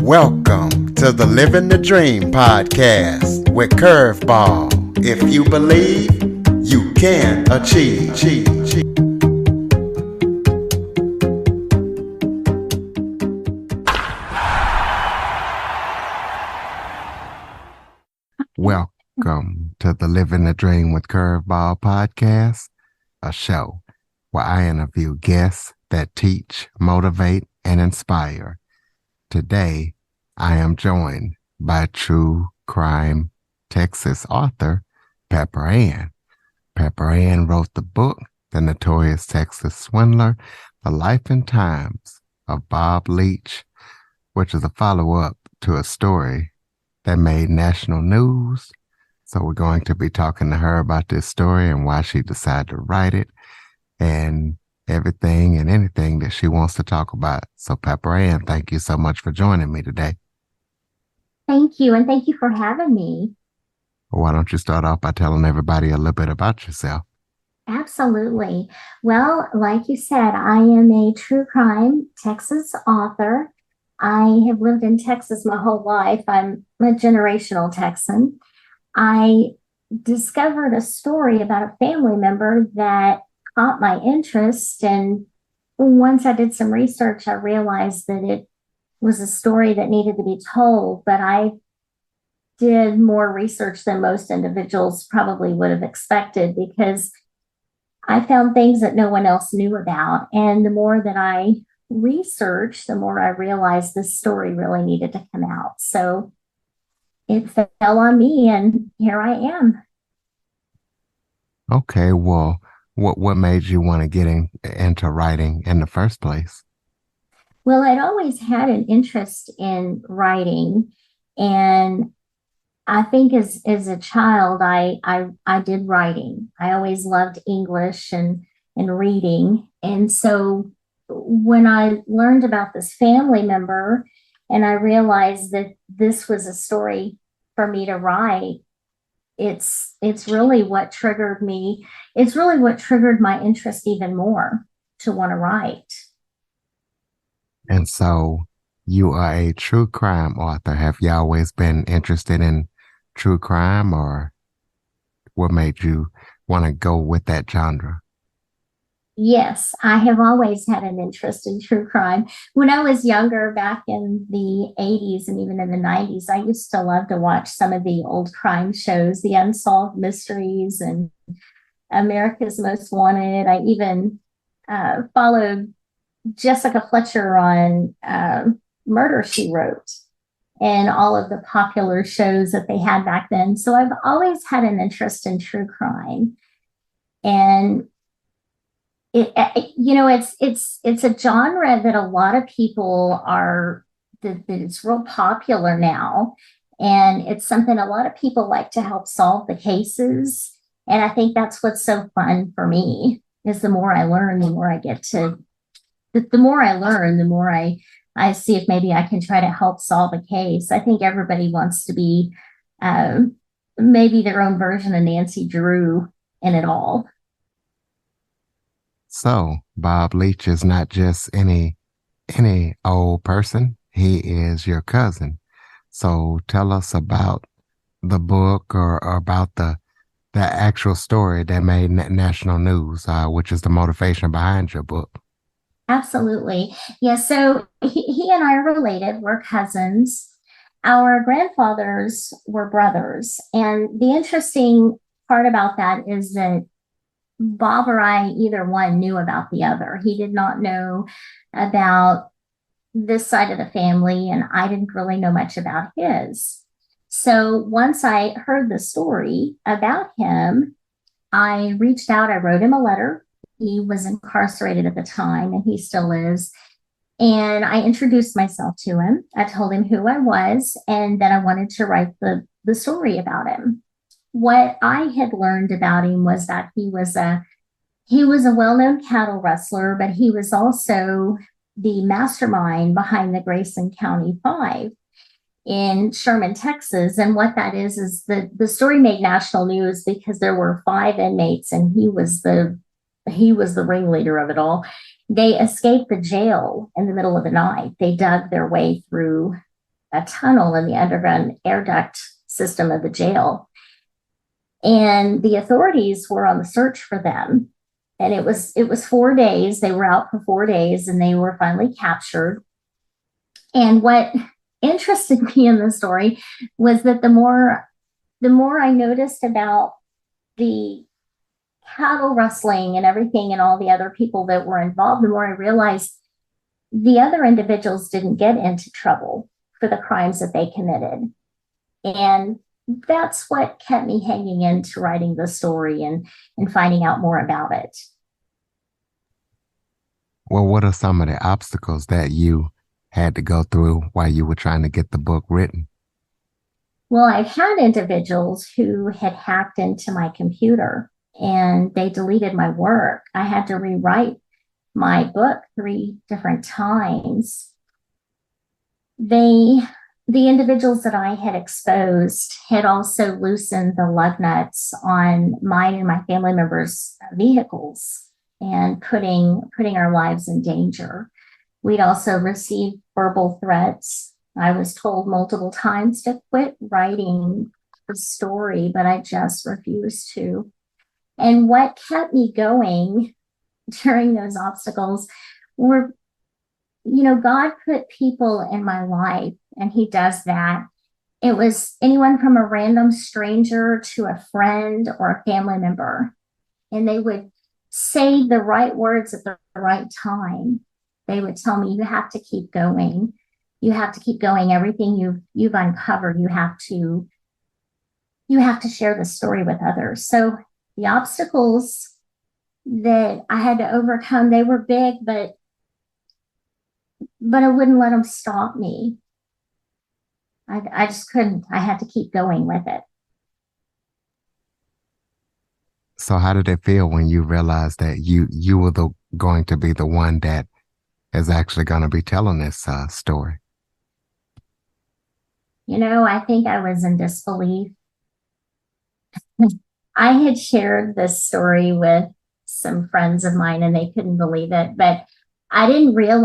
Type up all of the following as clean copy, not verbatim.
Welcome to the Living the Dream podcast with Curveball. If you believe, you can achieve. Welcome to the Living the Dream with Curveball podcast, a show where I interview guests that teach, motivate, and inspire. Today, I am joined by true crime Texas author Pepperanne. Pepperanne wrote the book, The Notorious Texas Swindler, The Life and Times of Bob Leach, which is a follow-up to a story that made national news. So we're going to be talking to her about this story and why she decided to write it and everything and anything that she wants to talk about. So Pepperanne, thank you so much for joining me today. Thank you, and thank you for having me. Well, why don't you start off by telling everybody a little bit about yourself? Absolutely. Well, like you said, I am a true crime Texas author. I have lived in Texas my whole life. I'm a generational Texan. I discovered a story about a family member that caught my interest, and once I did some research, I realized that it was a story that needed to be told, but I did more research than most individuals probably would have expected because I found things that no one else knew about. And the more that I researched, the more I realized this story really needed to come out. So it fell on me, and here I am. Okay, well, what made you want to get into writing in the first place? Well, I'd always had an interest in writing, and I think as a child, I did writing. I always loved English and reading, and so when I learned about this family member, and I realized that this was a story for me to write, it's really what triggered me. It's really what triggered my interest even more to want to write. And so you are a true crime author. Have you always been interested in true crime, or what made you want to go with that genre? Yes, I have always had an interest in true crime. When I was younger, back in the 80s and even in the 90s, I used to love to watch some of the old crime shows, the Unsolved Mysteries and America's Most Wanted. I even followed Jessica Fletcher on Murder, She Wrote, and all of the popular shows that they had back then. So I've always had an interest in true crime. And it's a genre that a lot of people that it's real popular now, and it's something a lot of people like to help solve the cases. And I think that's what's so fun for me is the more I learn, the more I get to the more I learn, the more I see if maybe I can try to help solve a case. I think everybody wants to be maybe their own version of Nancy Drew in it all. So Bob Leach is not just any old person. He is your cousin. So tell us about the book or about the actual story that made national news, which is the motivation behind your book. Absolutely. Yeah. So he and I are related. We're cousins. Our grandfathers were brothers. And the interesting part about that is that Bob or I, either one, knew about the other. He did not know about this side of the family, and I didn't really know much about his. So once I heard the story about him, I reached out. I wrote him a letter. He was incarcerated at the time, and he still is. And I introduced myself to him. I told him who I was and that I wanted to write the story about him. What I had learned about him was that he was a well-known cattle rustler, but he was also the mastermind behind the Grayson County Five in Sherman, Texas. And what that is the story made national news because there were 5 inmates, and he was the ringleader of it all. They escaped the jail in the middle of the night. They dug their way through a tunnel in the underground air duct system of the jail. And the authorities were on the search for them. And it was 4 days. They were out for 4 days and they were finally captured. And what interested me in the story was that the more I noticed about the cattle rustling and everything and all the other people that were involved, the more I realized the other individuals didn't get into trouble for the crimes that they committed. And that's what kept me hanging into writing the story and finding out more about it. Well, what are some of the obstacles that you had to go through while you were trying to get the book written? Well, I've had individuals who had hacked into my computer and they deleted my work. I had to rewrite my book 3 different times. The individuals that I had exposed had also loosened the lug nuts on mine and my family members' vehicles and putting our lives in danger. We'd also received verbal threats. I was told multiple times to quit writing the story, but I just refused to. And what kept me going during those obstacles were, God put people in my life, and He does that. It was anyone from a random stranger to a friend or a family member, and they would say the right words at the right time. They would tell me, "You have to keep going. You have to keep going. Everything you've uncovered, you have to share the story with others." So the obstacles that I had to overcome, they were big, but I wouldn't let them stop me. I just couldn't. I had to keep going with it. So how did it feel when you realized that you were going to be the one that is actually going to be telling this story? I think I was in disbelief. I had shared this story with some friends of mine and they couldn't believe it, but I didn't really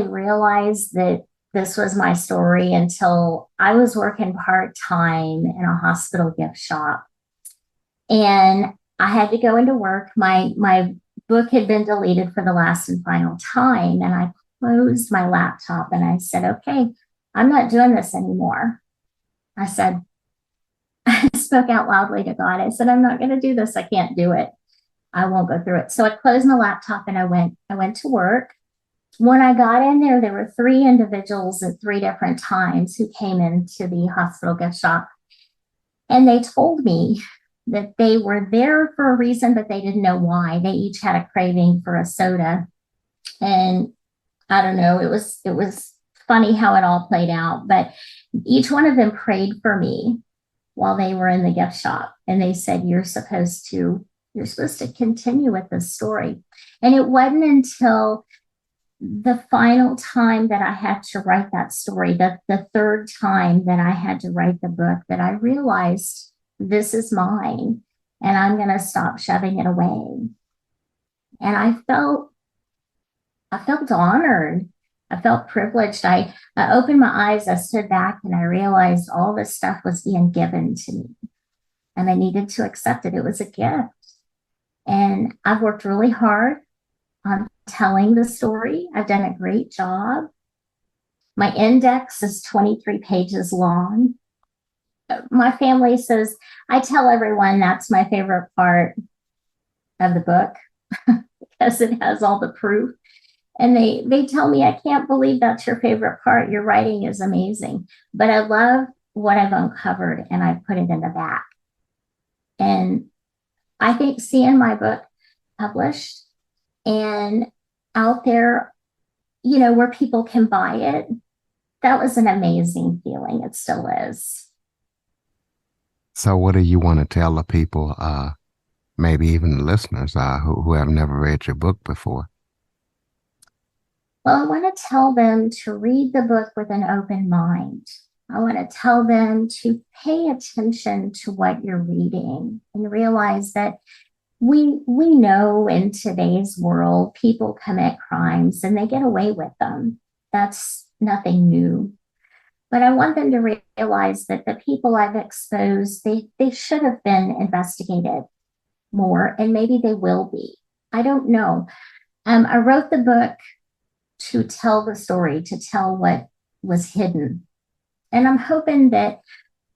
realize that this was my story until I was working part-time in a hospital gift shop. And I had to go into work. My book had been deleted for the last and final time. And I closed my laptop and I said, "Okay, I'm not doing this anymore." I said, I spoke out loudly to God. I said, "I'm not going to do this. I can't do it. I won't go through it." So I closed my laptop and I went to work. When I got in there, there were 3 individuals at 3 different times who came into the hospital gift shop. And they told me that they were there for a reason, but they didn't know why. They each had a craving for a soda. And I don't know, it was funny how it all played out. But each one of them prayed for me while they were in the gift shop. And they said, you're supposed to continue with this story." And it wasn't until the final time that I had to write that story, the third time that I had to write the book, that I realized this is mine and I'm going to stop shoving it away. And I felt honored. I felt privileged. I opened my eyes, I stood back, and I realized all this stuff was being given to me. And I needed to accept it. It was a gift. And I've worked really hard on telling the story. I've done a great job. My index is 23 pages long. My family says, I tell everyone that's my favorite part of the book because it has all the proof. And they tell me, "I can't believe that's your favorite part. Your writing is amazing." But I love what I've uncovered and I put it in the back. And I think seeing my book published and out there, where people can buy it, that was an amazing feeling. It still is. So what do you want to tell the people, maybe even the listeners who have never read your book before? Well, I want to tell them to read the book with an open mind. I want to tell them to pay attention to what you're reading and realize that we know in today's world people commit crimes and they get away with them. That's nothing new. But I want them to realize that the people I've exposed, they should have been investigated more, and maybe they will be. I don't know. I wrote the book to tell the story, to tell what was hidden. And I'm hoping that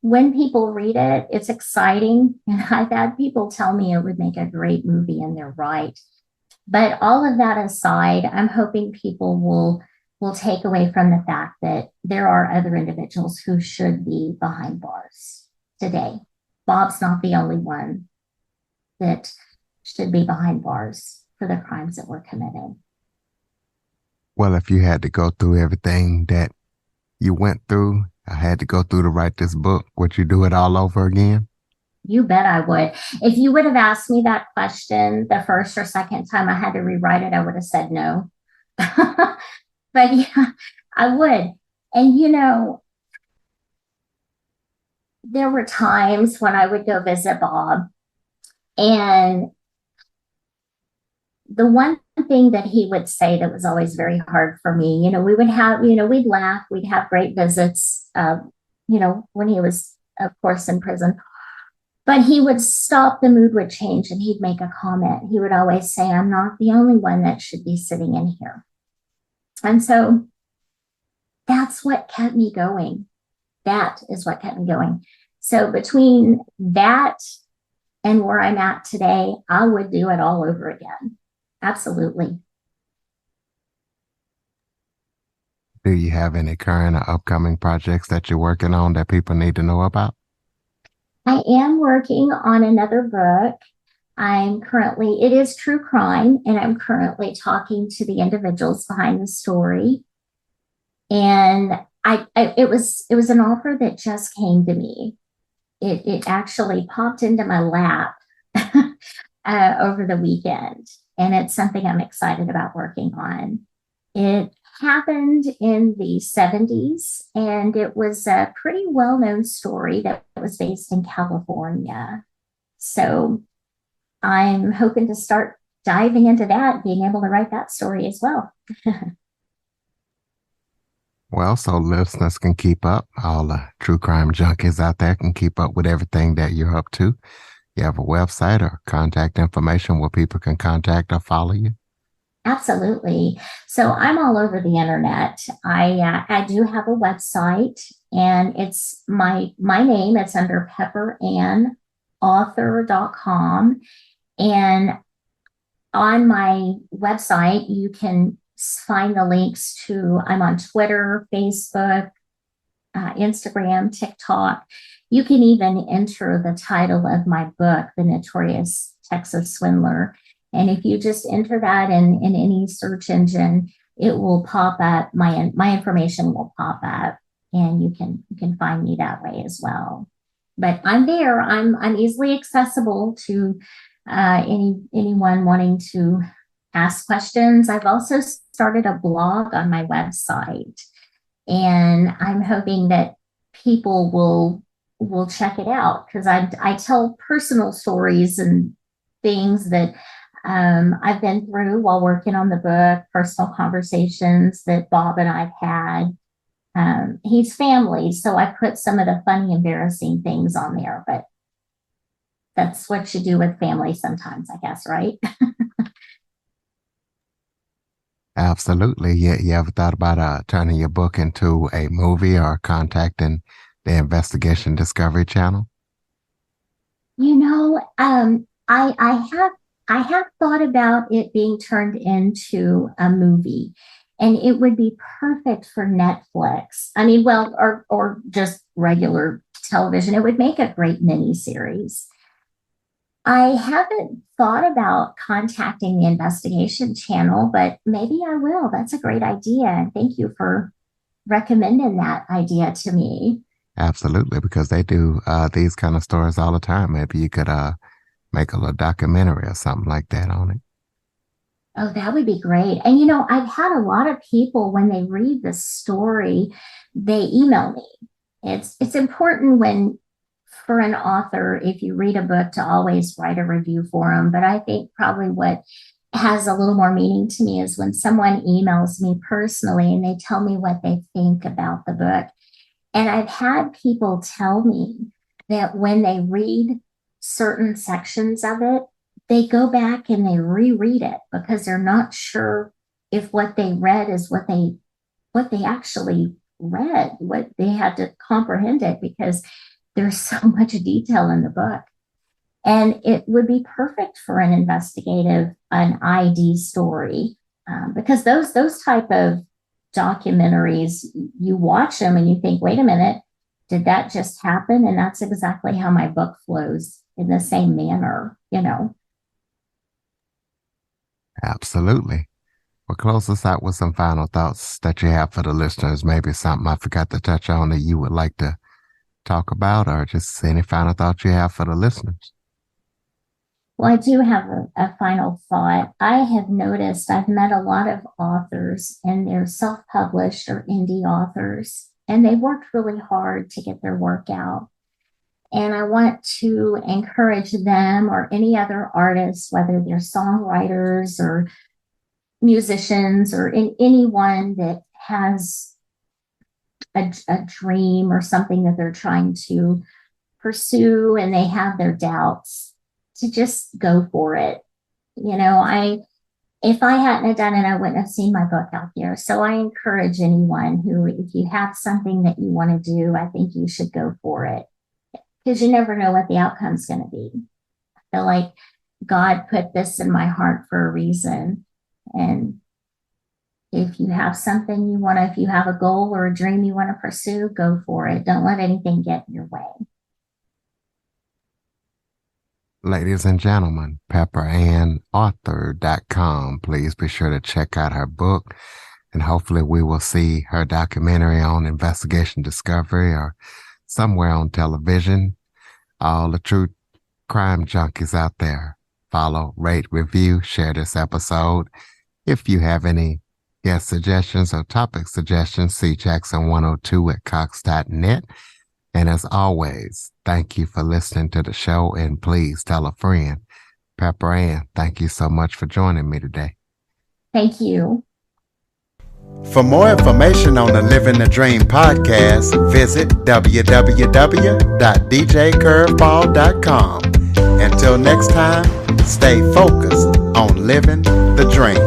when people read it, it's exciting. And I've had people tell me it would make a great movie, and they're right. But all of that aside, I'm hoping people will take away from the fact that there are other individuals who should be behind bars today. Bob's not the only one that should be behind bars for the crimes that were committed. Well, if you had to go through everything that you went through, I had to go through to write this book, would you do it all over again? You bet I would. If you would have asked me that question the first or second time I had to rewrite it, I would have said no. But yeah, I would. And there were times when I would go visit Bob, and the one thing that he would say that was always very hard for me, we would have, we'd laugh, we'd have great visits, when he was, of course, in prison. But he would stop, the mood would change, and he'd make a comment. He would always say, I'm not the only one that should be sitting in here. And so that's what kept me going. That is what kept me going. So between that and where I'm at today, I would do it all over again. Absolutely. Do you have any current or upcoming projects that you're working on that people need to know about? I am working on another book. It is true crime, and I'm currently talking to the individuals behind the story. And it was an offer that just came to me. It actually popped into my lap over the weekend, and it's something I'm excited about working on. It happened in the 70s, and it was a pretty well-known story that was based in California. So I'm hoping to start diving into that, being able to write that story as well. Well, so listeners can keep up, all the true crime junkies out there can keep up with everything that you're up to. You have a website or contact information where people can contact or follow you? Absolutely. So I'm all over the internet. I do have a website, and it's my name. It's under pepperanneauthor.com. And on my website, you can find the links to, I'm on Twitter, Facebook, Instagram, TikTok. You can even enter the title of my book, The Notorious Texas Swindler. And if you just enter that in any search engine, it will pop up. My information will pop up, and you can find me that way as well. But I'm there. I'm easily accessible to anyone wanting to ask questions. I've also started a blog on my website, and I'm hoping that people will check it out, because I tell personal stories and things that I've been through while working on the book, personal conversations that Bob and I've had. He's family, so I put some of the funny, embarrassing things on there, but that's what you do with family sometimes, I guess, right? Absolutely. Yeah, you ever thought about turning your book into a movie or contacting the Investigation Discovery Channel? I have thought about it being turned into a movie, and it would be perfect for Netflix. I mean, well, or just regular television. It would make a great mini series. I haven't thought about contacting the investigation channel, but maybe I will. That's a great idea. And thank you for recommending that idea to me. Absolutely, because they do these kind of stories all the time. Maybe you could make a little documentary or something like that on it. Oh, that would be great. And I've had a lot of people, when they read the story, they email me. It's important when, for an author, if you read a book, to always write a review for them. But I think probably what has a little more meaning to me is when someone emails me personally and they tell me what they think about the book. And I've had people tell me that when they read certain sections of it, they go back and they reread it because they're not sure if what they read is what they actually read, what they had to comprehend it because there's so much detail in the book. And it would be perfect for an investigative, an ID story, because those type of documentaries, you watch them and you think, wait a minute, did that just happen? And that's exactly how my book flows in the same manner. Absolutely. Well, close us out with some final thoughts that you have for the listeners. Maybe something I forgot to touch on that you would like to talk about, or just any final thoughts you have for the listeners. Well, I do have a final thought. I have noticed I've met a lot of authors, and they're self published or indie authors, and they worked really hard to get their work out. And I want to encourage them or any other artists, whether they're songwriters or musicians or anyone that has a dream or something that they're trying to pursue and they have their doubts, to just go for it. If I hadn't have done it, I wouldn't have seen my book out there. So I encourage anyone who, if you have something that you want to do, I think you should go for it, because you never know what the outcome's going to be. I feel like God put this in my heart for a reason. And if you have something if you have a goal or a dream you want to pursue, go for it. Don't let anything get in your way. Ladies and gentlemen, pepperanneauthor.com. Please be sure to check out her book, and hopefully we will see her documentary on investigation discovery or somewhere on television. All the true crime junkies out there, follow, rate, review, share this episode. If you have any guest suggestions or topic suggestions, see Jackson102@cox.net. And as always, thank you for listening to the show, and please tell a friend. Pepper Ann, thank you so much for joining me today. Thank you. For more information on the Living the Dream podcast, visit www.djcurveball.com. Until next time, stay focused on living the dream.